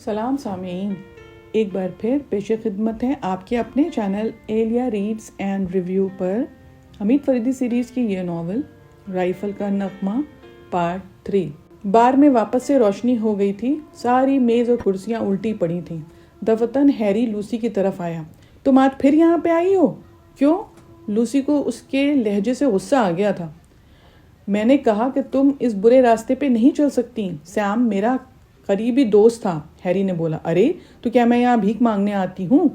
سلام سامعین، ایک بار پھر پیش خدمت ہے آپ کے اپنے channel Elia reads and review پر حمید فریدی سیریز کی یہ ناول رائفل کا نغمہ پارٹ 3۔ بار میں واپس سے روشنی ہو گئی تھی، ساری میز اور کرسیاں الٹی پڑی تھیں۔ دفتن ہیری لوسی کی طرف آیا۔ تم آج پھر یہاں پہ آئی ہو؟ کیوں؟ لوسی کو اس کے لہجے سے غصہ آ گیا تھا۔ میں نے کہا کہ تم اس برے راستے پہ نہیں چل سکتی۔ سیم میرا قریبی دوست تھا، ہیری نے بولا۔ ارے تو کیا میں یہاں بھیک مانگنے آتی ہوں؟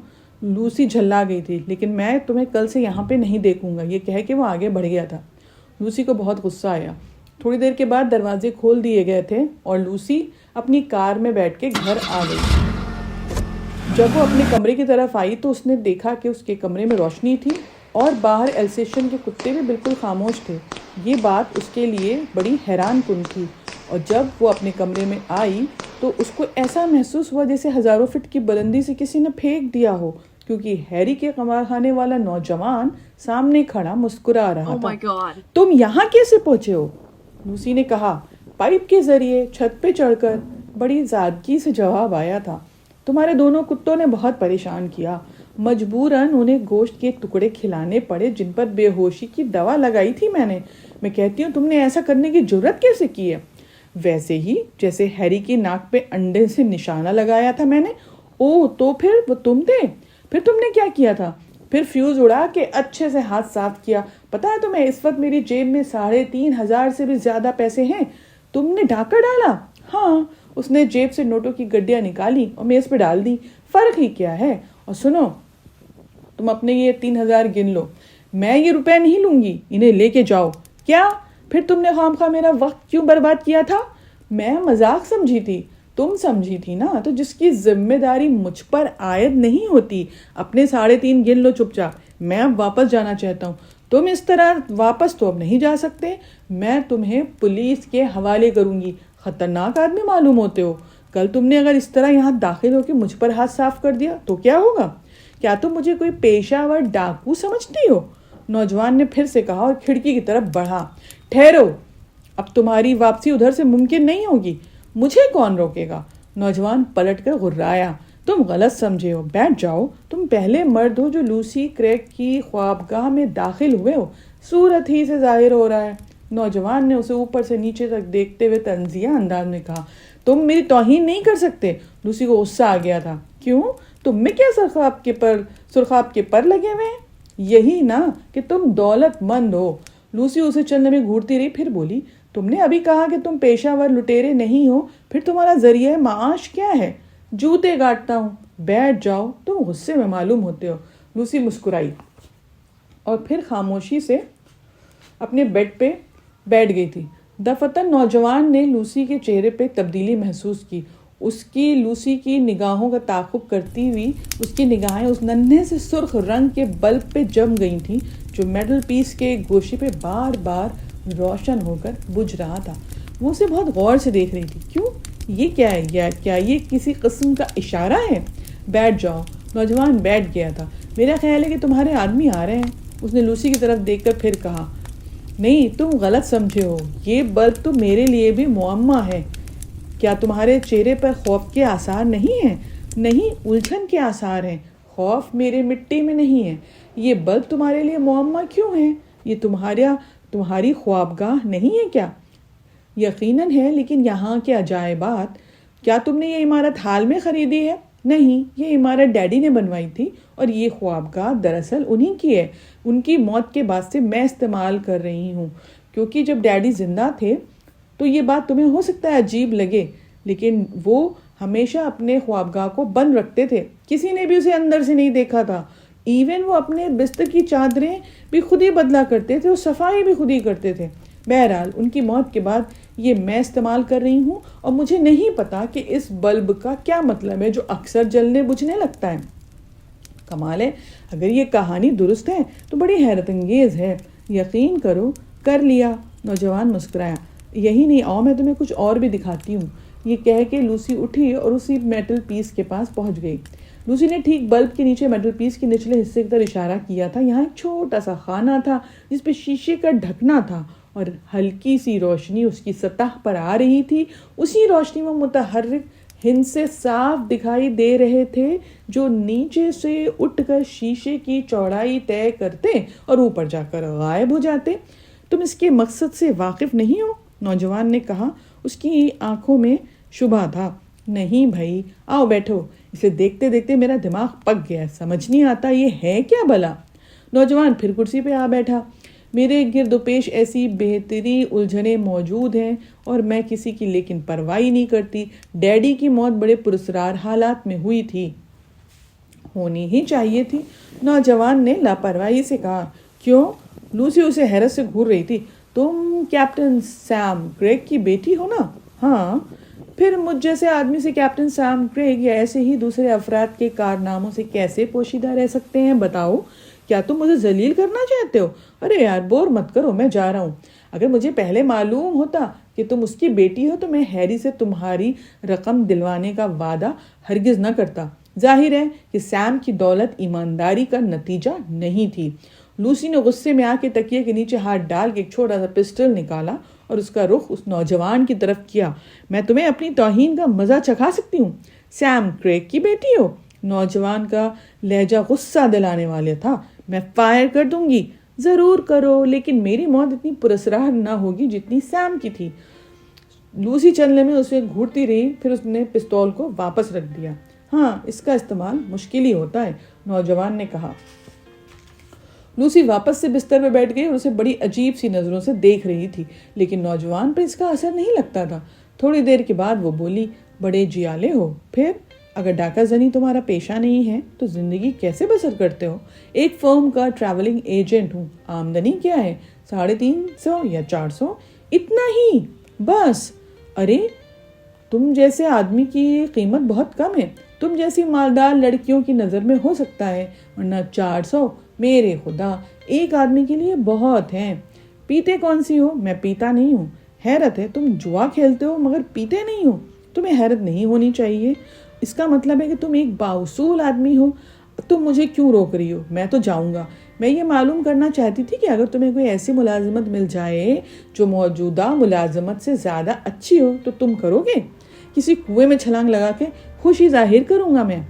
لوسی جھلا گئی تھی۔ لیکن میں تمہیں کل سے یہاں پہ نہیں دیکھوں گا، یہ کہہ کے وہ آگے بڑھ گیا تھا۔ لوسی کو بہت غصہ آیا۔ تھوڑی دیر کے بعد دروازے کھول دیے گئے تھے اور لوسی اپنی کار میں بیٹھ کے گھر آ گئی۔ جب وہ اپنے کمرے کی طرف آئی تو اس نے دیکھا کہ اس کے کمرے میں روشنی تھی اور باہر ایلسیشن کے کتے بھی بالکل خاموش تھے۔ یہ بات اس کے لیے بڑی حیران کن تھی، اور جب وہ اپنے کمرے میں آئی تو اس کو ایسا محسوس ہوا جیسے ہزاروں فٹ کی بلندی سے کسی نے پھینک دیا ہو، کیونکہ ہیری کے قمار خانے والا نوجوان سامنے کھڑا مسکرا رہا تھا۔ تم یہاں کیسے پہنچے ہو؟ لوسی نے کہا۔ پائپ کے ذریعے چھت پہ چڑھ کر، بڑی زادگی سے جواب آیا تھا۔ تمہارے دونوں کتوں نے بہت پریشان کیا، مجبوراً انہیں گوشت کے ٹکڑے کھلانے پڑے جن پر بے ہوشی کی دوا لگائی تھی میں کہتی ہوں تم نے ایسا کرنے کی جرت کیسے کی ہے؟ ویسے ہی جیسے ہیری کی ناک پہ انڈے سے نشانہ لگایا تھا میں نے۔ اوہ تو پھر وہ تم تھے؟ پھر تم نے کیا کیا تھا؟ پھر فیوز اڑا کے اچھے سے ہاتھ صاف کیا۔ پتا ہے تمہیں اس وقت میری جیب میں 3,500 سے بھی زیادہ پیسے ہیں۔ تم نے ڈھاکہ ڈالا؟ ہاں، اس نے جیب سے نوٹوں کی گڈیاں نکالی اور میز پہ ڈال دی۔ فرق ہی کیا ہے؟ اور سنو، تم اپنے یہ 3,000 گن لو، میں یہ روپے نہیں لوں گی، انہیں لے کے جاؤ۔ کیا؟ پھر تم نے خواہ میرا وقت کیوں برباد کیا تھا؟ میں مذاق سمجھی تھی۔ تم سمجھی تھی نا، تو جس کی ذمہ داری مجھ پر عائد نہیں ہوتی۔ اپنے 3.5 گن لو چپ چاپ، میں اب واپس جانا چاہتا ہوں۔ تم اس طرح واپس تو اب نہیں جا سکتے، میں تمہیں پولیس کے حوالے کروں گی۔ خطرناک آدمی معلوم ہوتے ہو۔ کل تم نے اگر اس طرح یہاں داخل ہو کے مجھ پر ہاتھ صاف کر دیا تو کیا ہوگا؟ کیا تم مجھے کوئی پیشہ ور ڈاکو سمجھتی ہو؟ نوجوان نے پھر سے کہا اور کھڑکی کی طرف بڑھا۔ ٹھہرو، اب تمہاری واپسی ادھر سے ممکن نہیں ہوگی۔ مجھے کون روکے گا؟ نوجوان پلٹ کر غرایا۔ تم غلط سمجھے ہو، بیٹھ جاؤ۔ تم پہلے مرد ہو جو لوسی کریگ کی خوابگاہ میں داخل ہوئے ہو، صورت ہی سے ظاہر ہو رہا ہے۔ نوجوان نے اسے اوپر سے نیچے تک دیکھتے ہوئے طنزیہ انداز میں کہا۔ تم میری توہین نہیں کر سکتے۔ لوسی کو غصہ آ گیا تھا۔ کیوں؟ تم میں کیا سرخاب کے پر لگے ہوئے ہیں؟ یہی نا کہ تم دولت مند ہو۔ لوسی اسے چلنے میں گھورتی رہی، پھر بولی، تم نے ابھی کہا کہ تم پیشہ ور لٹیرے نہیں ہو، پھر تمہارا ذریعہ معاش کیا ہے؟ جوتے کاٹتا ہوں۔ بیٹھ جاؤ، تم غصے میں معلوم ہوتے ہو۔ لوسی مسکرائی اور پھر خاموشی سے اپنے بیڈ پہ بیٹھ گئی تھی۔ دفتن نوجوان نے لوسی کے چہرے پہ تبدیلی محسوس کی۔ لوسی کی نگاہوں کا تعاقب کرتی ہوئی اس کی نگاہیں اس ننھے سے سرخ رنگ کے بلب پہ جم گئی تھیں جو میٹل پیس کے گوشے پہ بار بار روشن ہو کر بجھ رہا تھا۔ وہ اسے بہت غور سے دیکھ رہی تھی۔ کیوں؟ یہ کیا ہے؟ کیا یہ کسی قسم کا اشارہ ہے؟ بیٹھ جاؤ۔ نوجوان بیٹھ گیا تھا۔ میرا خیال ہے کہ تمہارے آدمی آ رہے ہیں، اس نے لوسی کی طرف دیکھ کر پھر کہا۔ نہیں، تم غلط سمجھے ہو، یہ بلب تو میرے لیے بھی معمہ ہے۔ کیا تمہارے چہرے پر خوف کے آثار نہیں ہیں؟ نہیں، الجھن کے آثار ہیں۔ خوف میرے مٹی میں نہیں ہے۔ یہ بلب تمہارے لیے معمہ کیوں ہے؟ یہ تمہاری خوابگاہ نہیں ہے کیا؟ یقیناً ہے، لیکن یہاں کے عجائبات۔ کیا تم نے یہ عمارت حال میں خریدی ہے؟ نہیں، یہ عمارت ڈیڈی نے بنوائی تھی، اور یہ خوابگاہ دراصل انہی کی ہے۔ ان کی موت کے بعد سے میں استعمال کر رہی ہوں، کیونکہ جب ڈیڈی زندہ تھے تو یہ بات تمہیں ہو سکتا ہے عجیب لگے، لیکن وہ ہمیشہ اپنے خوابگاہ کو بند رکھتے تھے۔ کسی نے بھی اسے اندر سے نہیں دیکھا تھا۔ ایون وہ اپنے بستر کی چادریں بھی خود ہی بدلا کرتے تھے اور صفائی بھی خود ہی کرتے تھے۔ بہرحال ان کی موت کے بعد یہ میں استعمال کر رہی ہوں، اور مجھے نہیں پتا کہ اس بلب کا کیا مطلب ہے جو اکثر جلنے بجھنے لگتا ہے۔ کمال ہے، اگر یہ کہانی درست ہے تو بڑی حیرت انگیز ہے۔ یقین کرو، کر لیا۔ نوجوان مسکرایا۔ یہی نہیں، آؤ میں تمہیں کچھ اور بھی دکھاتی ہوں۔ یہ کہہ کے لوسی اٹھی اور اسی میٹل پیس کے پاس پہنچ گئی۔ لوسی نے ٹھیک بلب کے نیچے میٹل پیس کے نچلے حصے کی طرف اشارہ کیا تھا۔ یہاں ایک چھوٹا سا خانہ تھا جس پہ شیشے کا ڈھکنا تھا اور ہلکی سی روشنی اس کی سطح پر آ رہی تھی۔ اسی روشنی میں متحرک ہند سے صاف دکھائی دے رہے تھے، جو نیچے سے اٹھ کر شیشے کی چوڑائی طے کرتے اور اوپر جا کر غائب ہو جاتے۔ تم اس کے مقصد سے واقف نہیں ہو؟ نوجوان نے کہا۔ اس کی آنکھوں میں شبہ تھا۔ نہیں بھائی، آؤ بیٹھو، اسے دیکھتے دیکھتے میرا دماغ پک گیا، سمجھ نہیں آتا یہ ہے کیا بھلا۔ نوجوان پھر کرسی پہ آ بیٹھا۔ میرے گرد و پیش ایسی بہتری الجھنیں موجود ہیں اور میں کسی کی لیکن پرواہ نہیں کرتی۔ ڈیڈی کی موت بڑے پراسرار حالات میں ہوئی تھی، ہونی ہی چاہیے تھی، نوجوان نے لاپرواہی سے کہا۔ کیوں؟ لوسی اسے حیرت سے گھور رہی تھی۔ تم کیپٹن سیم کریگ کی بیٹی ہو نا؟ ہاں۔ پھر مجھ جیسے آدمی سے کیپٹن سیم کریگ یا ایسے ہی دوسرے افراد کے کارناموں سے کیسے پوشیدہ رہ سکتے ہیں بتاؤ؟ کیا تم مجھے ذلیل کرنا چاہتے ہو؟ ارے یار بور مت کرو، میں جا رہا ہوں۔ اگر مجھے پہلے معلوم ہوتا کہ تم اس کی بیٹی ہو تو میں ہیری سے تمہاری رقم دلوانے کا وعدہ ہرگز نہ کرتا۔ ظاہر ہے کہ سیم کی دولت ایمانداری کا نتیجہ نہیں تھی۔ لوسی نے غصے میں آ کے تکیے کے نیچے ہاتھ ڈال کے ایک چھوٹا سا پسٹل نکالا اور اس کا رخ اس نوجوان کی طرف کیا۔ میں تمہیں اپنی توہین کا مزہ چکھا سکتی ہوں۔ سیم کریگ کی بیٹی ہو؟ نوجوان کا لہجہ غصہ دلانے والے تھا۔ میں فائر کر دوں گی۔ ضرور کرو، لیکن میری موت اتنی پراسرار نہ ہوگی جتنی سیم کی تھی۔ لوسی چلنے میں اسے گھورتی رہی، پھر اس نے پستول کو واپس رکھ دیا۔ ہاں، اس کا استعمال مشکل ہی ہوتا ہے، نوجوان نے کہا۔ لوسی واپس سے بستر پہ بیٹھ گئی اور اسے بڑی عجیب سی نظروں سے دیکھ رہی تھی، لیکن نوجوان پہ اس کا اثر نہیں لگتا تھا۔ تھوڑی دیر کے بعد وہ بولی، بڑے جیالے ہو۔ پھر اگر ڈاکہ زنی تمہارا پیشہ نہیں ہے تو زندگی کیسے بسر کرتے ہو؟ ایک فرم کا ٹریولنگ ایجنٹ ہوں۔ آمدنی کیا ہے؟ 350 یا 400؟ اتنا ہی بس؟ ارے تم جیسے آدمی کی قیمت بہت کم ہے۔ تم جیسی مالدار لڑکیوں کی نظر میں ہو سکتا ہے، ورنہ 400 میرے خدا ایک آدمی کے لیے بہت ہیں۔ پیتے کون سی ہو؟ میں پیتا نہیں ہوں۔ حیرت ہے، تم جوا کھیلتے ہو مگر پیتے نہیں ہو۔ تمہیں حیرت نہیں ہونی چاہیے، اس کا مطلب ہے کہ تم ایک بااصول آدمی ہو۔ تم مجھے کیوں روک رہی ہو؟ میں تو جاؤں گا۔ میں یہ معلوم کرنا چاہتی تھی کہ اگر تمہیں کوئی ایسی ملازمت مل جائے جو موجودہ ملازمت سے زیادہ اچھی ہو تو تم کرو گے؟ کسی کنویں میں چھلانگ لگا کے خوشی ظاہر کروں گا میں۔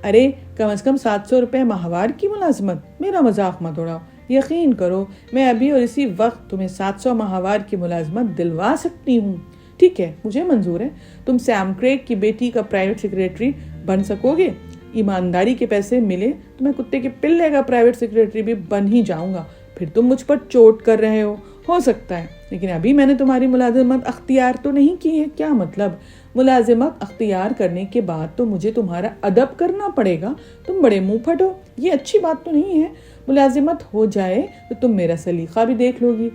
ارے کم از کم 700 روپے ماہوار کی ملازمت، میرا مذاق مت اڑاؤ۔ یقین کرو میں ابھی اور اسی وقت تمہیں 700 ماہوار کی ملازمت دلوا سکتی ہوں۔ ٹھیک ہے، مجھے منظور ہے۔ تم سیم کریگ کی بیٹی کا پرائیویٹ سیکریٹری بن سکو گے۔ ایمانداری کے پیسے ملے تو میں کتے کے پلے کا پرائیویٹ سیکریٹری بھی بن ہی جاؤں گا۔ پھر تم مجھ پر چوٹ کر رہے ہو سکتا ہے، لیکن ابھی میں نے تمہاری ملازمت اختیار تو نہیں کی ہے۔ کیا مطلب؟ ملازمت اختیار کرنے کے بعد تو مجھے تمہارا ادب کرنا پڑے گا۔ تم بڑے منہ پھٹ ہو، یہ اچھی بات تو نہیں ہے۔ ملازمت ہو جائے تو تم میرا سلیقہ بھی دیکھ لو گی۔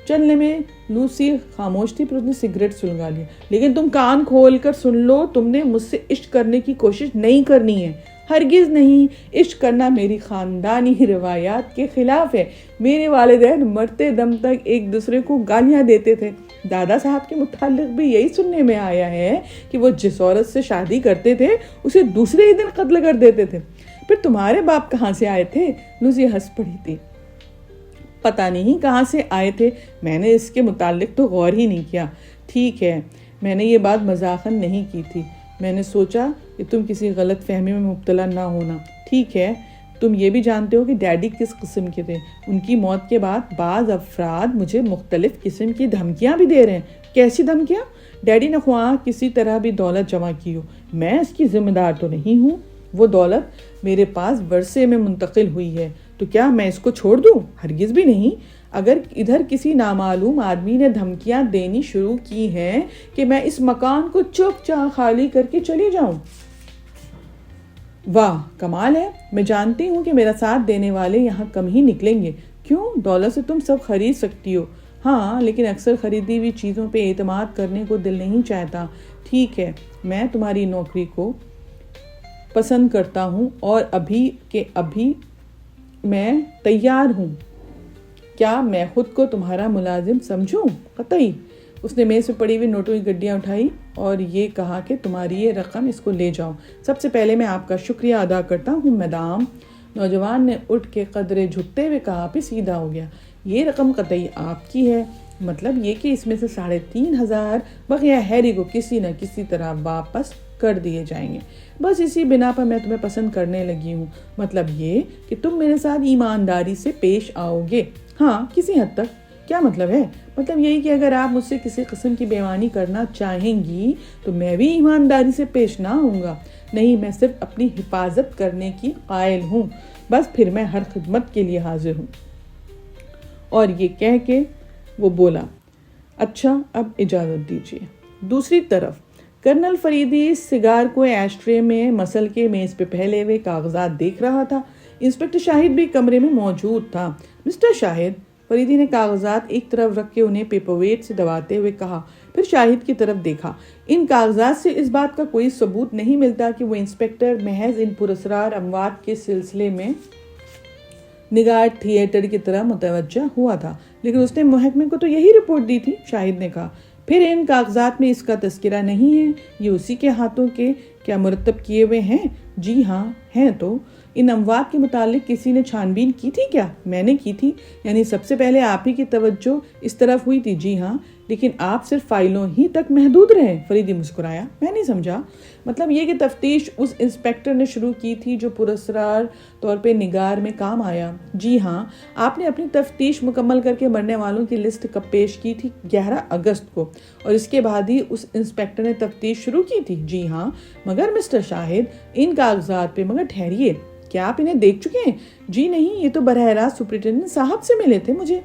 چلنے میں لوسی خاموش تھی، پھر اس نے سگریٹ سلگا لیا۔ لیکن تم کان کھول کر سن لو، تم نے مجھ سے عشق کرنے کی کوشش نہیں کرنی ہے، ہرگز نہیں۔ عشق کرنا میری خاندانی روایات کے خلاف ہے۔ میرے والدین مرتے دم تک ایک دوسرے کو گالیاں دیتے تھے۔ دادا صاحب کے متعلق بھی یہی سننے میں آیا ہے کہ وہ جس عورت سے شادی کرتے تھے اسے دوسرے ہی دن قتل کر دیتے تھے۔ پھر تمہارے باپ کہاں سے آئے تھے؟ لوسی ہنس پڑی تھی۔ پتہ نہیں کہاں سے آئے تھے، میں نے اس کے متعلق تو غور ہی نہیں کیا۔ ٹھیک ہے، میں نے یہ بات مذاقاً نہیں کی تھی، میں نے سوچا کہ تم کسی غلط فہمی میں مبتلا نہ ہونا۔ ٹھیک ہے، تم یہ بھی جانتے ہو کہ ڈیڈی کس قسم کے تھے۔ ان کی موت کے بعد بعض افراد مجھے مختلف قسم کی دھمکیاں بھی دے رہے ہیں۔ کیسی دھمکیاں؟ ڈیڈی نے خواہ کسی طرح بھی دولت جمع کی ہو، میں اس کی ذمہ دار تو نہیں ہوں۔ وہ دولت میرے پاس ورثے میں منتقل ہوئی ہے، تو کیا میں اس کو چھوڑ دوں؟ ہرگز بھی نہیں۔ اگر ادھر کسی نامعلوم آدمی نے دھمکیاں دینی شروع کی ہیں کہ میں اس مکان کو چپ چاپ خالی کر کے چلی جاؤں۔ واہ کمال ہے، میں جانتی ہوں کہ میرا ساتھ دینے والے یہاں کم ہی نکلیں گے۔ کیوں؟ دولت سے تم سب خرید سکتی ہو۔ ہاں، لیکن اکثر خریدی ہوئی چیزوں پہ اعتماد کرنے کو دل نہیں چاہتا۔ ٹھیک ہے، میں تمہاری نوکری کو پسند کرتا ہوں اور ابھی کے ابھی میں تیار ہوں۔ کیا میں خود کو تمہارا ملازم سمجھوں؟ قطعی۔ اس نے میز پہ پڑی ہوئی نوٹوں کی گڈیاں اٹھائی اور یہ کہا کہ تمہاری یہ رقم، اس کو لے جاؤ۔ سب سے پہلے میں آپ کا شکریہ ادا کرتا ہوں میڈم۔ نوجوان نے اٹھ کے قدرے جھکتے ہوئے کہا، پھر سیدھا ہو گیا۔ یہ رقم قطعی آپ کی ہے، مطلب یہ کہ اس میں سے 3500 بقیہ ہیری کو کسی نہ کسی طرح واپس کر دیے جائیں گے. بس اسی بنا پر میں تمہیں پسند کرنے لگی ہوں. مطلب یہ کہ تم میرے ساتھ ایمانداری سے پیش آؤ گے. ہاں کسی حد تک. کیا مطلب ہے؟ مطلب یہی کہ اگر آپ مجھ سے کسی قسم کی بےایمانی کرنا چاہیں گی تو میں بھی ایمانداری سے پیش نہ ہوں گا. نہیں، میں صرف اپنی حفاظت کرنے کی قائل ہوں. بس پھر میں ہر خدمت کے لیے حاضر ہوں. اور یہ کہہ کے وہ بولا، اچھا اب اجازت دیجیے. دوسری طرف کرنل فریدی سگار کو ایش ٹرے میں مسل کے میز پہ پھیلے ہوئے کاغذات دیکھ رہا تھا. انسپکٹر شاہد بھی کمرے میں موجود تھا. مسٹر شاہد، فریدی نے کاغذات ایک طرف رکھ کے انہیں پیپر ویٹ سے دباتے ہوئے کہا. پھر شاہد کی طرف دیکھا. ان کاغذات سے اس بات کا کوئی ثبوت نہیں ملتا کہ وہ انسپکٹر محض ان پراسرار اموات کے سلسلے میں نگار تھیٹر کی طرح متوجہ ہوا تھا. لیکن اس نے محکمے کو تو یہی رپورٹ دی تھی، شاہد نے کہا. پھر ان کاغذات میں اس کا تذکرہ نہیں ہے. یہ اسی کے ہاتھوں کے کیا مرتب کیے ہوئے ہیں؟ جی ہاں ہیں. تو ان اموات کے متعلق کسی نے چھان بین کی تھی کیا؟ میں نے کی تھی. یعنی سب سے پہلے آپ ہی کی توجہ اس طرف ہوئی تھی؟ جی ہاں. لیکن آپ صرف فائلوں ہی تک محدود رہے. فریدی مسکرایا. میں نہیں سمجھا. مطلب یہ کہ تفتیش اس انسپکٹر نے شروع کی تھی جو پراسرار طور پہ نگار میں کام آیا. جی ہاں. آپ نے اپنی تفتیش مکمل کر کے مرنے والوں کی لسٹ کب پیش کی تھی؟ 11 اگست کو. اور اس کے بعد ہی اس انسپکٹر نے تفتیش شروع کی تھی؟ جی ہاں. مگر مسٹر شاہد، ان کاغذات پہ مگر ٹھہریے، کیا آپ انہیں دیکھ چکے ہیں؟ جی نہیں، یہ تو براہ راست سپرنٹینڈنٹ صاحب سے ملے تھے مجھے.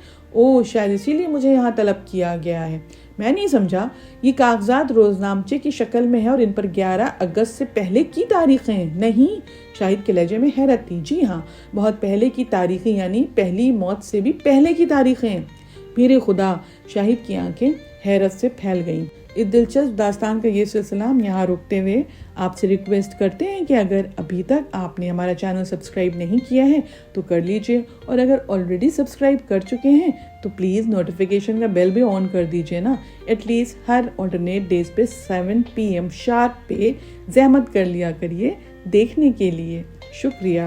شاید اسی لیے مجھے یہاں طلب کیا گیا ہے. میں نہیں سمجھا. یہ کاغذات روزنامچے کی شکل میں ہے اور ان پر 11 اگست سے پہلے کی تاریخیں ہیں. نہیں. شاہد کے لہجے میں حیرت تھی. جی ہاں، بہت پہلے کی تاریخیں، یعنی پہلی موت سے بھی پہلے کی تاریخیں ہیں. میرے خدا! شاہد کی آنکھیں حیرت سے پھیل گئیں. اس دلچسپ داستان کا یہ سلسلہ ہم یہاں روکتے ہوئے آپ سے ریکویسٹ کرتے ہیں کہ اگر ابھی تک آپ نے ہمارا چینل سبسکرائب نہیں کیا ہے تو کر لیجئے، اور اگر آلریڈی سبسکرائب کر چکے ہیں تو پلیز نوٹیفیکیشن کا بیل بھی آن کر دیجئے نا. ایٹ لیسٹ ہر آلٹرنیٹ ڈیز پہ 7 PM شارپ پہ زحمت کر لیا کریے دیکھنے کے لیے. شکریہ.